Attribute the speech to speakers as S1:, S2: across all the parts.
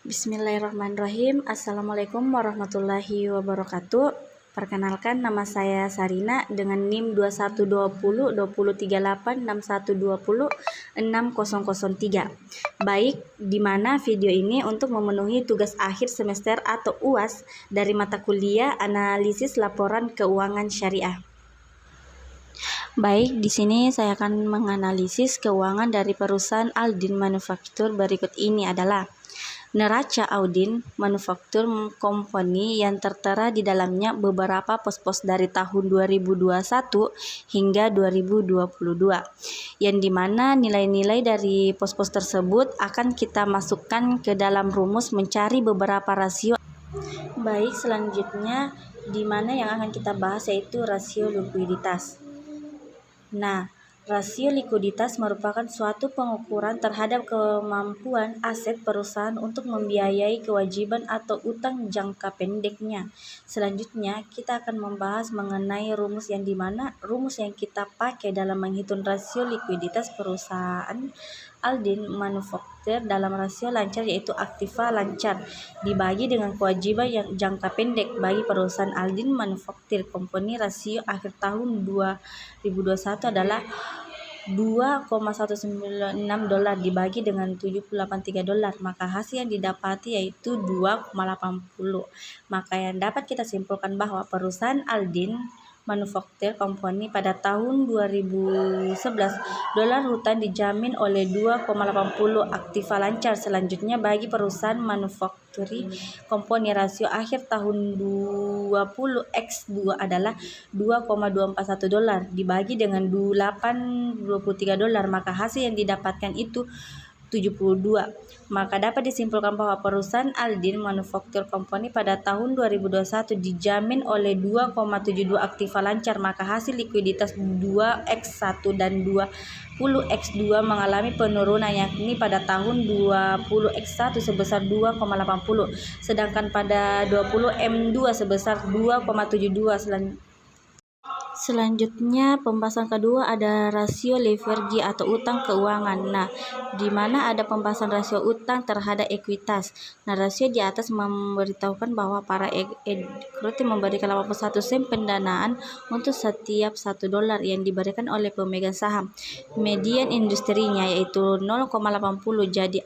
S1: Bismillahirrahmanirrahim. Assalamualaikum warahmatullahi wabarakatuh. Perkenalkan, nama saya Sarina dengan NIM 2120 2038 6120 6003. Baik, di mana video ini untuk memenuhi tugas akhir semester atau UAS dari mata kuliah Analisis Laporan Keuangan Syariah. Baik, di sini saya akan menganalisis keuangan dari perusahaan Aldin Manufaktur. Berikut ini adalah neraca Aldin Manufaktur Company yang tertera di dalamnya beberapa pos-pos dari tahun 2021 hingga 2022, yang dimana nilai-nilai dari pos-pos tersebut akan kita masukkan ke dalam rumus mencari beberapa rasio. Baik, selanjutnya di mana yang akan kita bahas yaitu rasio likuiditas. Nah, rasio likuiditas merupakan suatu pengukuran terhadap kemampuan aset perusahaan untuk membiayai kewajiban atau utang jangka pendeknya. Selanjutnya, kita akan membahas mengenai rumus yang dimana rumus yang kita pakai dalam menghitung rasio likuiditas perusahaan Aldin Manufaktur dalam rasio lancar, yaitu aktiva lancar dibagi dengan kewajiban yang jangka pendek bagi perusahaan Aldin Manufaktur Company. Rasio akhir tahun 2021 adalah $2,196 dibagi dengan $783, maka hasil yang didapati yaitu 2,80. Maka yang dapat kita simpulkan bahwa perusahaan Aldin Manufaktur Company pada tahun 2011 dolar hutang dijamin oleh 2,80 aktiva lancar. Selanjutnya bagi perusahaan Manufacturing Company, rasio akhir tahun 20x2 adalah $2,241 dibagi dengan $823, maka hasil yang didapatkan itu 72. Maka dapat disimpulkan bahwa perusahaan Aldin Manufaktur Company pada tahun 2021 dijamin oleh 2,72 aktiva lancar, maka hasil likuiditas 2x1 dan 20x2 mengalami penurunan, yakni pada tahun 20x1 sebesar 2,80 sedangkan pada 20M2 sebesar 2,72. Selanjutnya pembahasan kedua ada rasio leverage atau utang keuangan. Nah, di mana ada pembahasan rasio utang terhadap ekuitas. Nah, rasio di atas memberitahukan bahwa para equity memberikan 81 sen pendanaan untuk setiap $1 yang diberikan oleh pemegang saham. Median industrinya yaitu 0,80. Jadi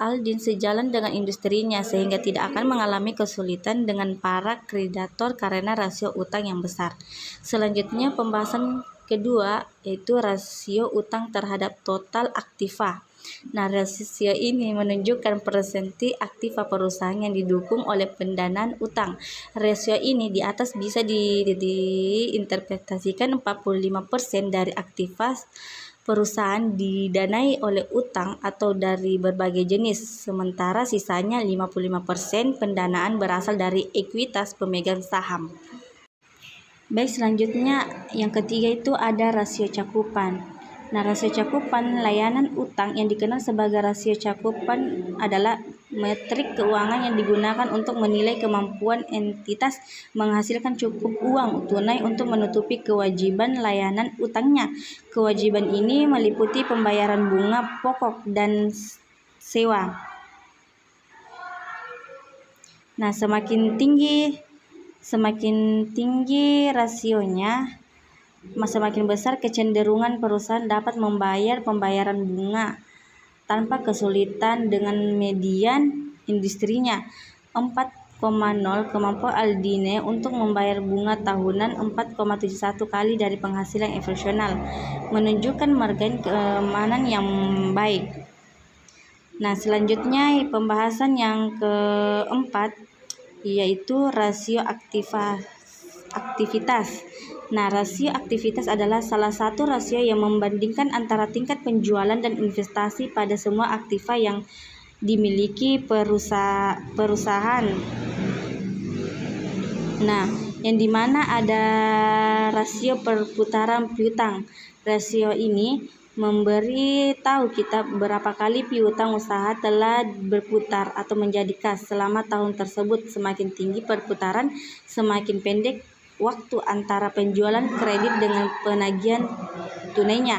S1: Aldin sejalan dengan industrinya sehingga tidak akan mengalami kesulitan dengan para kreditor karena rasio utang yang besar. Selanjutnya pembahasan kedua yaitu rasio utang terhadap total aktiva. Nah, rasio ini menunjukkan persenti aktiva perusahaan yang didukung oleh pendanaan utang. Rasio ini di atas bisa diinterpretasikan 45% dari aktiva perusahaan didanai oleh utang atau dari berbagai jenis, sementara sisanya 55% pendanaan berasal dari ekuitas pemegang saham. Baik, selanjutnya yang ketiga itu ada rasio cakupan. Nah, rasio cakupan layanan utang yang dikenal sebagai rasio cakupan adalah metrik keuangan yang digunakan untuk menilai kemampuan entitas menghasilkan cukup uang tunai untuk menutupi kewajiban layanan utangnya. Kewajiban ini meliputi pembayaran bunga pokok dan sewa. Nah, semakin tinggi rasionya, semakin besar kecenderungan perusahaan dapat membayar pembayaran bunga tanpa kesulitan. Dengan median industrinya 4,0, kemampuan Aldine untuk membayar bunga tahunan 4,71 kali dari penghasilan operasional menunjukkan margin keamanan yang baik. Nah, selanjutnya pembahasan yang keempat yaitu rasio aktivitas. Nah, rasio aktivitas adalah salah satu rasio yang membandingkan antara tingkat penjualan dan investasi pada semua aktiva yang dimiliki perusahaan. Nah, yang dimana ada rasio perputaran piutang. Rasio ini memberi tahu kita berapa kali piutang usaha telah berputar atau menjadi kas selama tahun tersebut. Semakin tinggi perputaran, semakin pendek waktu antara penjualan kredit dengan penagihan tunainya.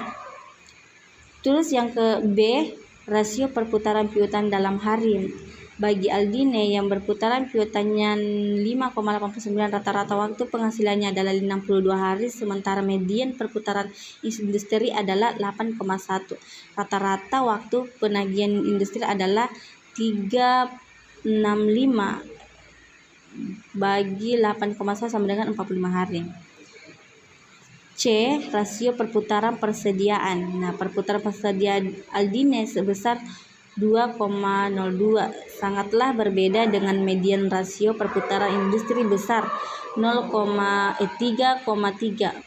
S1: Terus yang ke B rasio perputaran piutang dalam hari. Bagi Aldine yang berputaran piutangnya 5,89, rata-rata waktu penghasilannya adalah 62 hari, sementara median perputaran industri adalah 8,1. Rata-rata waktu penagihan industri adalah 365 bagi 8,1 sama dengan 45 hari. C. Rasio perputaran persediaan. Nah, perputaran persediaan Aldine sebesar 2,02, sangatlah berbeda dengan median rasio perputaran industri besar 3,3.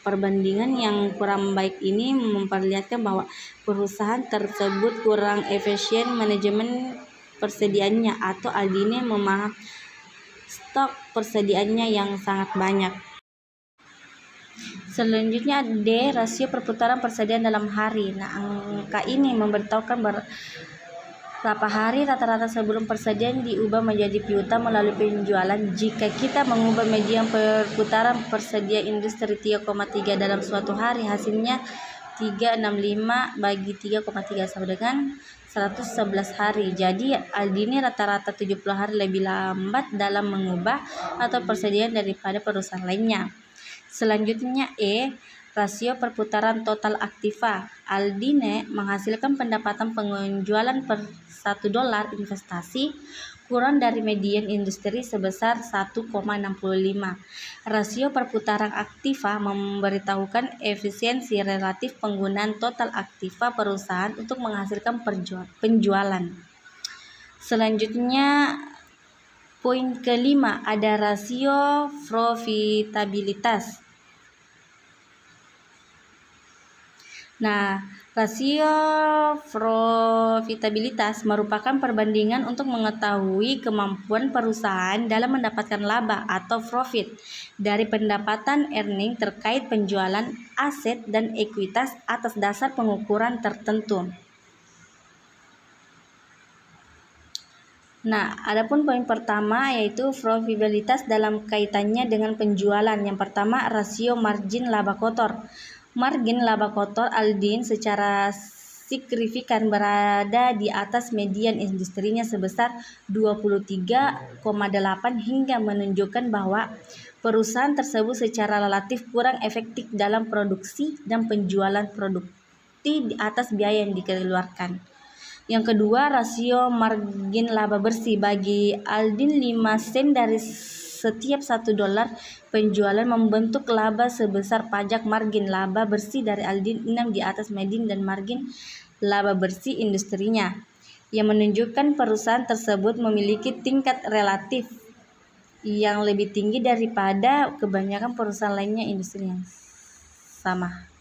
S1: Perbandingan yang kurang baik ini memperlihatkan bahwa perusahaan tersebut kurang efisien manajemen persediaannya, atau Aldine memahami stok persediaannya yang sangat banyak. Selanjutnya D. Rasio perputaran persediaan dalam hari. Nah, angka ini memberitahukan berapa hari rata-rata sebelum persediaan diubah menjadi piutang melalui penjualan. Jika kita mengubah median perputaran persediaan industri 3,3 dalam suatu hari, hasilnya 365 bagi 3,3 sama dengan 111 hari. Jadi Aldine rata-rata 70 hari lebih lambat dalam mengubah atau persediaan daripada perusahaan lainnya. Selanjutnya E. Rasio perputaran total aktiva. Aldine menghasilkan pendapatan penjualan per $1 investasi kurang dari median industri sebesar 1,65. Rasio perputaran aktiva memberitahukan efisiensi relatif penggunaan total aktiva perusahaan untuk menghasilkan penjualan. Selanjutnya poin kelima, ada rasio profitabilitas. Nah, rasio profitabilitas merupakan perbandingan untuk mengetahui kemampuan perusahaan dalam mendapatkan laba atau profit dari pendapatan earning terkait penjualan aset dan ekuitas atas dasar pengukuran tertentu. Nah, adapun poin pertama yaitu profitabilitas dalam kaitannya dengan penjualan. Yang pertama, rasio margin laba kotor. Margin laba kotor Aldine secara signifikan berada di atas median industrinya sebesar 23,8 hingga menunjukkan bahwa perusahaan tersebut secara relatif kurang efektif dalam produksi dan penjualan produkti di atas biaya yang dikeluarkan. Yang kedua, rasio margin laba bersih. Bagi Aldine 5 sen dari setiap $1 penjualan membentuk laba sebesar pajak margin laba bersih dari Aldine 6 di atas median dan margin laba bersih industrinya, yang menunjukkan perusahaan tersebut memiliki tingkat relatif yang lebih tinggi daripada kebanyakan perusahaan lainnya industri yang sama.